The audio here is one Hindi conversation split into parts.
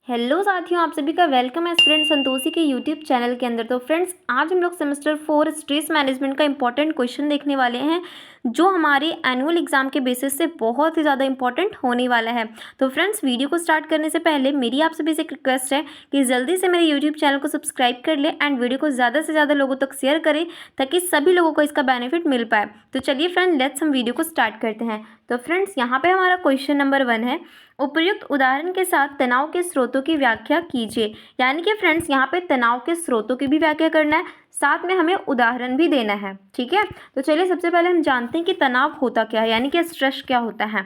हेलो साथियों, आप सभी का वेलकम है फ्रेंड संतोषी के यूट्यूब चैनल के अंदर। तो फ्रेंड्स, आज हम लोग सेमेस्टर 4 स्ट्रेस मैनेजमेंट का इंपॉर्टेंट क्वेश्चन देखने वाले हैं, जो हमारे एनुअल एग्जाम के बेसिस से बहुत ही ज़्यादा इंपॉर्टेंट होने वाला है। तो फ्रेंड्स, वीडियो को स्टार्ट करने से पहले मेरी आप सभी से एक रिक्वेस्ट है कि जल्दी से मेरे यूट्यूब चैनल को सब्सक्राइब कर ले एंड वीडियो को ज़्यादा से ज़्यादा लोगों तक शेयर करें, ताकि सभी लोगों को इसका बेनिफिट मिल पाए। तो चलिए फ्रेंड, लेट्स हम वीडियो को स्टार्ट करते हैं। तो फ्रेंड्स, यहाँ पे हमारा क्वेश्चन नंबर 1 है, उपयुक्त उदाहरण के साथ तनाव के स्रोतों की व्याख्या कीजिए। यानी कि फ्रेंड्स, यहाँ पे तनाव के स्रोतों की भी व्याख्या करना है, साथ में हमें उदाहरण भी देना है। ठीक है, तो चलिए सबसे पहले हम जानते हैं कि तनाव होता क्या है, यानी कि स्ट्रेस क्या होता है।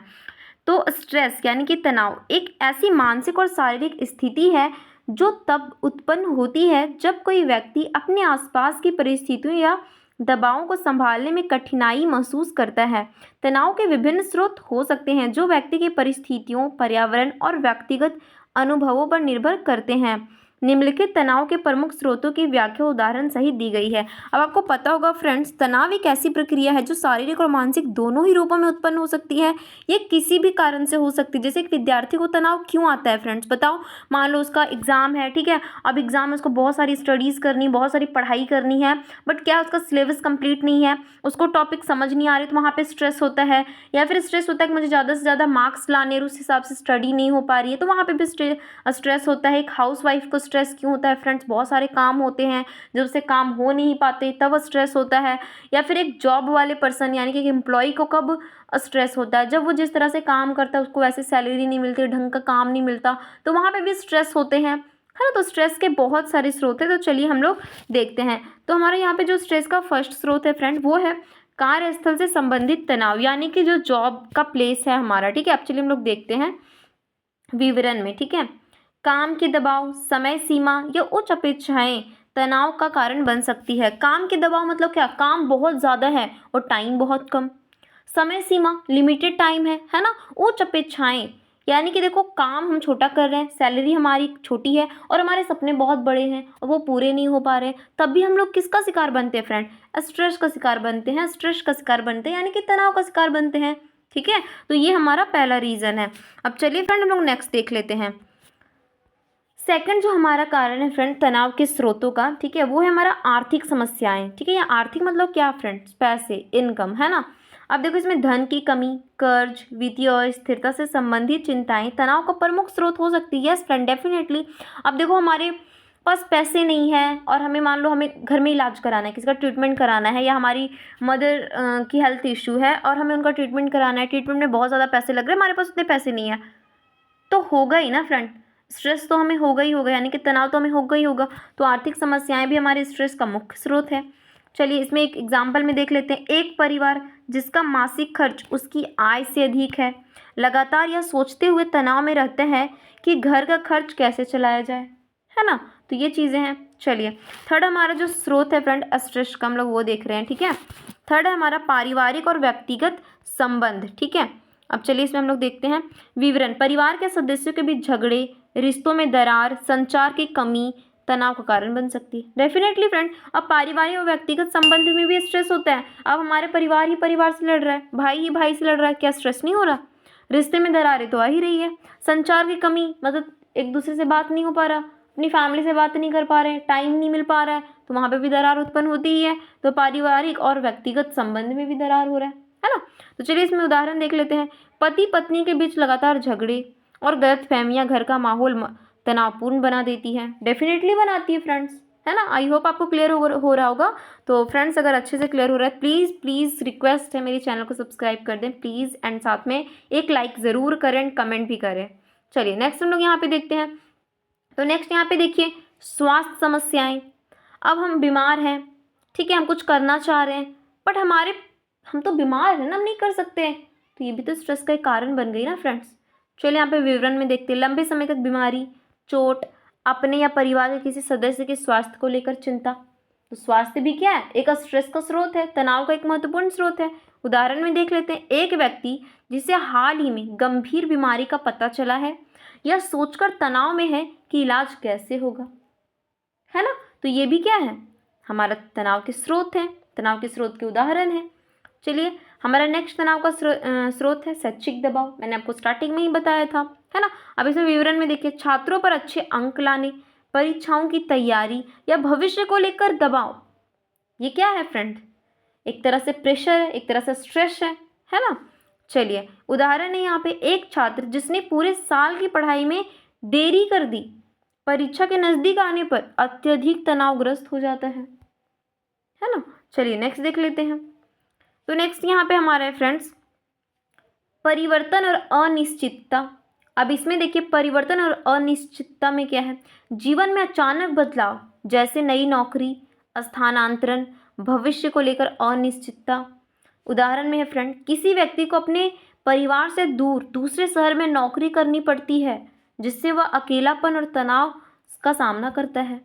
तो स्ट्रेस यानी कि तनाव एक ऐसी मानसिक और शारीरिक स्थिति है जो तब उत्पन्न होती है जब कोई व्यक्ति अपने आसपास की परिस्थितियों या दबावों को संभालने में कठिनाई महसूस करता है। तनाव के विभिन्न स्रोत हो सकते हैं जो व्यक्ति की परिस्थितियों, पर्यावरण और व्यक्तिगत अनुभवों पर निर्भर करते हैं। निम्नलिखित तनाव के प्रमुख स्रोतों की व्याख्या उदाहरण सहित दी गई है। अब आपको पता होगा फ्रेंड्स, तनाव एक ऐसी प्रक्रिया है जो शारीरिक और मानसिक दोनों ही रूपों में उत्पन्न हो सकती है। ये किसी भी कारण से हो सकती है। जैसे एक विद्यार्थी को तनाव क्यों आता है फ्रेंड्स, बताओ। मान लो उसका एग्जाम है, ठीक है, अब एग्जाम में उसको बहुत सारी स्टडीज़ करनी, बहुत सारी पढ़ाई करनी है, बट क्या उसका सिलेबस कंप्लीट नहीं है, उसको टॉपिक समझ नहीं आ रही, तो वहाँ पे स्ट्रेस होता है। या फिर स्ट्रेस होता है कि मुझे ज़्यादा से ज़्यादा मार्क्स लाने और उस हिसाब से स्टडी नहीं हो पा रही है, तो वहाँ पे भी स्ट्रेस होता है। एक हाउस वाइफ को स्ट्रेस क्यों होता है फ्रेंड्स, बहुत सारे काम होते हैं, जब उससे काम हो नहीं पाते तब स्ट्रेस होता है। या फिर एक जॉब वाले पर्सन यानी कि एक एम्प्लॉय को कब स्ट्रेस होता है, जब वो जिस तरह से काम करता है उसको वैसे सैलरी नहीं मिलती, ढंग का काम नहीं मिलता, तो वहाँ पे भी स्ट्रेस होते हैं, है ना। तो स्ट्रेस के बहुत सारे स्रोत हैं, तो चलिए हम लोग देखते हैं। तो हमारे यहाँ पे जो स्ट्रेस का फर्स्ट स्रोत है फ्रेंड, वो है कार्यस्थल से संबंधित तनाव, यानी कि जो जॉब का प्लेस है हमारा। ठीक है, अब चलिए हम लोग देखते हैं विवरण में। ठीक है, काम के दबाव, समय सीमा या उच्च अपेक्षाएं तनाव का कारण बन सकती है। काम के दबाव मतलब क्या, काम बहुत ज़्यादा है और टाइम बहुत कम। समय सीमा, लिमिटेड टाइम है ना। उच्च अपेक्षाएं यानी कि देखो, काम हम छोटा कर रहे हैं, सैलरी हमारी छोटी है और हमारे सपने बहुत बड़े हैं और वो पूरे नहीं हो पा रहे हैं, तब भी हम लोग किसका शिकार बनते हैं फ्रेंड, स्ट्रेस का शिकार बनते हैं। स्ट्रेस का शिकार बनते हैं यानी कि तनाव का शिकार बनते हैं। ठीक है, तो ये हमारा पहला रीज़न है। अब चलिए फ्रेंड, हम लोग नेक्स्ट देख लेते हैं। सेकंड जो हमारा कारण है फ्रेंड तनाव के स्रोतों का, ठीक है, वो है हमारा आर्थिक समस्याएं। ठीक है, या आर्थिक मतलब क्या फ्रेंड्स, पैसे, इनकम, है ना। अब देखो, इसमें धन की कमी, कर्ज, वित्तीय अस्थिरता से संबंधित चिंताएं तनाव का प्रमुख स्रोत हो सकती है। Yes friend, definitely. अब देखो, हमारे पास पैसे नहीं है और हमें मान लो हमें घर में इलाज कराना है, किसी का ट्रीटमेंट कराना है, या हमारी मदर की हेल्थ इशू है और हमें उनका ट्रीटमेंट कराना है, ट्रीटमेंट में बहुत ज़्यादा पैसे लग रहे हैं, हमारे पास उतने पैसे नहीं है, तो होगा ही ना फ्रेंड, स्ट्रेस तो हमें होगा ही होगा, यानी कि तनाव तो हमें होगा ही होगा। तो आर्थिक समस्याएं भी हमारे स्ट्रेस का मुख्य स्रोत है। चलिए इसमें एक एग्जाम्पल में देख लेते हैं। एक परिवार जिसका मासिक खर्च उसकी आय से अधिक है, लगातार यह सोचते हुए तनाव में रहते हैं कि घर का खर्च कैसे चलाया जाए, है ना। तो ये चीज़ें हैं। चलिए थर्ड हमारा जो स्रोत है फ्रेंड स्ट्रेस का, हम लोग वो देख रहे हैं। ठीक है, थर्ड है हमारा पारिवारिक और व्यक्तिगत संबंध। ठीक है, अब चलिए इसमें हम लोग देखते हैं विवरण। परिवार के सदस्यों के बीच झगड़े, रिश्तों में दरार, संचार की कमी तनाव का कारण बन सकती है। डेफिनेटली फ्रेंड, अब पारिवारिक और व्यक्तिगत संबंध में भी स्ट्रेस होता है। अब हमारे परिवार ही परिवार से लड़ रहा है, भाई ही भाई से लड़ रहा है, क्या स्ट्रेस नहीं हो रहा। रिश्ते में दरारें तो आ ही रही है। संचार की कमी मतलब एक दूसरे से बात नहीं हो पा रहा, अपनी फैमिली से बात नहीं कर पा रहे, टाइम नहीं मिल पा रहा है, तो वहाँ पे भी दरार उत्पन्न होती ही है। तो पारिवारिक और व्यक्तिगत संबंध में भी दरार हो रहा है ना। तो चलिए इसमें उदाहरण देख लेते हैं। पति पत्नी के बीच लगातार झगड़े और गलतफहमियां घर का माहौल तनावपूर्ण बना देती है। डेफिनेटली बनाती है फ्रेंड्स, है ना। आई होप आपको क्लियर हो रहा होगा। तो फ्रेंड्स, अगर अच्छे से क्लियर हो रहा है, प्लीज़ प्लीज़ रिक्वेस्ट है मेरे चैनल को सब्सक्राइब कर दें प्लीज़, एंड साथ में एक लाइक ज़रूर करें एंड कमेंट भी करें। चलिए नेक्स्ट हम लोग यहाँ पे देखते हैं। तो नेक्स्ट यहाँ पे देखिए, स्वास्थ्य समस्याएं। अब हम बीमार हैं, ठीक है, हम कुछ करना चाह रहे हैं, बट हम तो बीमार हैं ना, हम नहीं कर सकते हैं, तो ये भी तो स्ट्रेस का एक कारण बन गई ना फ्रेंड्स। चलिए यहाँ पे विवरण में देखते हैं। लंबे समय तक बीमारी, चोट, अपने या परिवार के किसी सदस्य के स्वास्थ्य को लेकर चिंता। तो स्वास्थ्य भी क्या है, एक स्ट्रेस का स्रोत है, तनाव का एक महत्वपूर्ण स्रोत है। उदाहरण में देख लेते हैं। एक व्यक्ति जिसे हाल ही में गंभीर बीमारी का पता चला है, यह सोचकर तनाव में है कि इलाज कैसे होगा, है ना। तो ये भी क्या है, हमारा तनाव के स्रोत है, तनाव के स्रोत के उदाहरण है। चलिए हमारा नेक्स्ट तनाव का स्रोत है शैक्षिक दबाव। मैंने आपको स्टार्टिंग में ही बताया था, है ना। अब इसमें विवरण में देखिए, छात्रों पर अच्छे अंक लाने, परीक्षाओं की तैयारी या भविष्य को लेकर दबाव, ये क्या है फ्रेंड? एक तरह से प्रेशर है, एक तरह से स्ट्रेस है ना। चलिए उदाहरण है यहाँ पे, एक छात्र जिसने पूरे साल की पढ़ाई में देरी कर दी, परीक्षा के नजदीक आने पर अत्यधिक तनावग्रस्त हो जाता है ना। चलिए नेक्स्ट देख लेते हैं। तो नेक्स्ट यहाँ पे हमारा है फ्रेंड्स, परिवर्तन और अनिश्चितता। अब इसमें देखिए, परिवर्तन और अनिश्चितता में क्या है? जीवन में अचानक बदलाव, जैसे नई नौकरी, स्थानांतरण, भविष्य को लेकर अनिश्चितता। उदाहरण में है फ्रेंड, किसी व्यक्ति को अपने परिवार से दूर दूसरे शहर में नौकरी करनी पड़ती है, जिससे वह अकेलापन और तनाव का सामना करता है।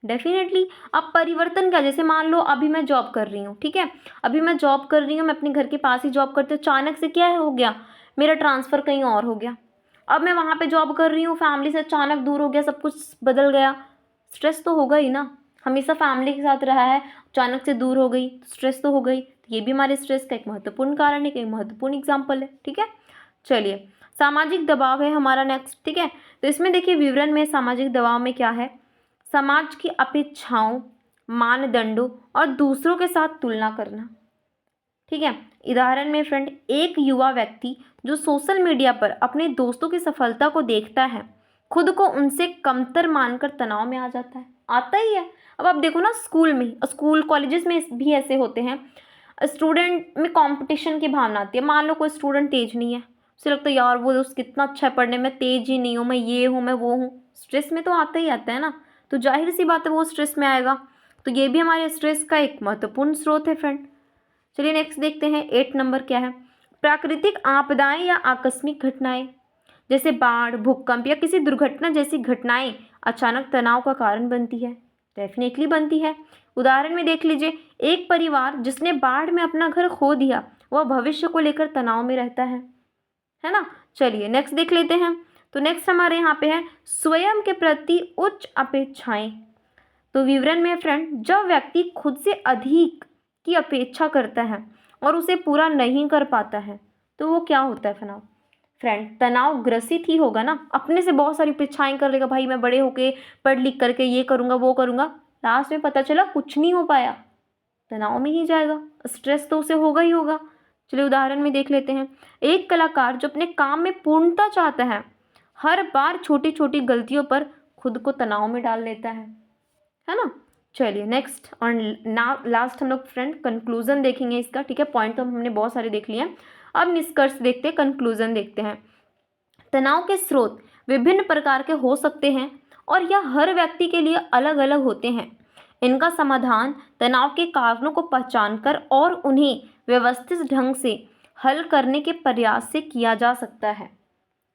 डेफिनेटली। अब परिवर्तन क्या, जैसे मान लो अभी मैं जॉब कर रही हूँ, ठीक है, अभी मैं जॉब कर रही हूँ, मैं अपने घर के पास ही जॉब करती हूँ, अचानक से क्या हो गया, मेरा ट्रांसफ़र कहीं और हो गया। अब मैं वहाँ पे जॉब कर रही हूँ, फैमिली से अचानक दूर हो गया, सब कुछ बदल गया, स्ट्रेस तो होगा ही ना। हमेशा फैमिली के साथ रहा है, अचानक से दूर हो गई, स्ट्रेस तो हो गई। तो ये भी हमारे स्ट्रेस का एक महत्वपूर्ण कारण है, एक महत्वपूर्ण एग्जाम्पल है, ठीक है। चलिए, सामाजिक दबाव है हमारा नेक्स्ट, ठीक है। तो इसमें देखिए विवरण में सामाजिक दबाव में क्या है, समाज की अपेक्षाओं, मानदंडों और दूसरों के साथ तुलना करना, ठीक है। उदाहरण में फ्रेंड, एक युवा व्यक्ति जो सोशल मीडिया पर अपने दोस्तों की सफलता को देखता है, खुद को उनसे कमतर मानकर तनाव में आ जाता है, आता ही है। अब आप देखो ना, स्कूल कॉलेजेस में भी ऐसे होते हैं, स्टूडेंट में कंपटीशन की भावना आती है। मान लो कोई स्टूडेंट तेज नहीं है, उसे लगता है यार वो दोस्त कितना अच्छा है पढ़ने में, तेज ही नहीं हूँ मैं, ये हूँ मैं वो हूँ, स्ट्रेस में तो आता ही आता है ना। तो जाहिर सी बात है वो स्ट्रेस में आएगा। तो ये भी हमारे स्ट्रेस का एक महत्वपूर्ण स्रोत है फ्रेंड। चलिए नेक्स्ट देखते हैं, 8 नंबर क्या है, प्राकृतिक आपदाएं या आकस्मिक घटनाएं, जैसे बाढ़, भूकंप या किसी दुर्घटना जैसी घटनाएं अचानक तनाव का कारण बनती है। डेफिनेटली बनती है। उदाहरण में देख लीजिए, एक परिवार जिसने बाढ़ में अपना घर खो दिया, वह भविष्य को लेकर तनाव में रहता है ना। चलिए नेक्स्ट देख लेते हैं। तो नेक्स्ट हमारे यहाँ पे है, स्वयं के प्रति उच्च अपेक्षाएं। तो विवरण में फ्रेंड, जब व्यक्ति खुद से अधिक की अपेक्षा करता है और उसे पूरा नहीं कर पाता है, तो वो क्या होता है फ्रेंड, तनाव ग्रसित ही होगा ना। अपने से बहुत सारी अपेक्षाएं कर लेगा, भाई मैं बड़े होके पढ़ लिख करके ये करूँगा वो करूँगा, लास्ट में पता चला कुछ नहीं हो पाया, तनाव में ही जाएगा, स्ट्रेस तो उसे होगा ही होगा। चलिए उदाहरण में देख लेते हैं, एक कलाकार जो अपने काम में पूर्णता चाहता है, हर बार छोटी छोटी गलतियों पर खुद को तनाव में डाल लेता है ना। चलिए नेक्स्ट और लास्ट हम लोग फ्रेंड कंक्लूजन देखेंगे इसका, ठीक है। पॉइंट तो हमने बहुत सारे देख लिए हैं, अब निष्कर्ष देखते हैं, कंक्लूजन देखते हैं। तनाव के स्रोत विभिन्न प्रकार के हो सकते हैं और यह हर व्यक्ति के लिए अलग अलग होते हैं। इनका समाधान तनाव के कारणों को पहचानकर और उन्हें व्यवस्थित ढंग से हल करने के प्रयास से किया जा सकता है।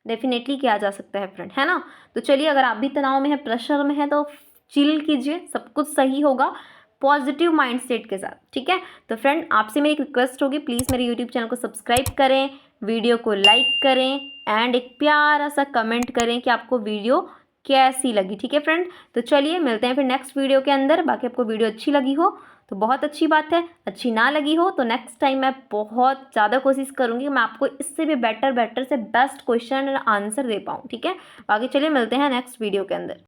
डेफिनेटली किया जा सकता है फ्रेंड, है ना। तो चलिए, अगर आप भी तनाव में है, प्रेशर में है, तो चिल कीजिए, सब कुछ सही होगा पॉजिटिव माइंडसेट के साथ, ठीक है। तो फ्रेंड, आपसे मेरी एक रिक्वेस्ट होगी, प्लीज़ मेरे यूट्यूब चैनल को सब्सक्राइब करें, वीडियो को लाइक करें एंड एक प्यारा सा कमेंट करें कि आपको वीडियो कैसी लगी, ठीक है फ्रेंड। तो चलिए मिलते हैं फिर नेक्स्ट वीडियो के अंदर। बाकी आपको वीडियो अच्छी लगी हो तो बहुत अच्छी बात है, अच्छी ना लगी हो तो नेक्स्ट टाइम मैं बहुत ज़्यादा कोशिश करूँगी मैं आपको इससे भी बेटर से बेस्ट क्वेश्चन एंड आंसर दे पाऊँ, ठीक है। बाकी चलिए मिलते हैं नेक्स्ट वीडियो के अंदर।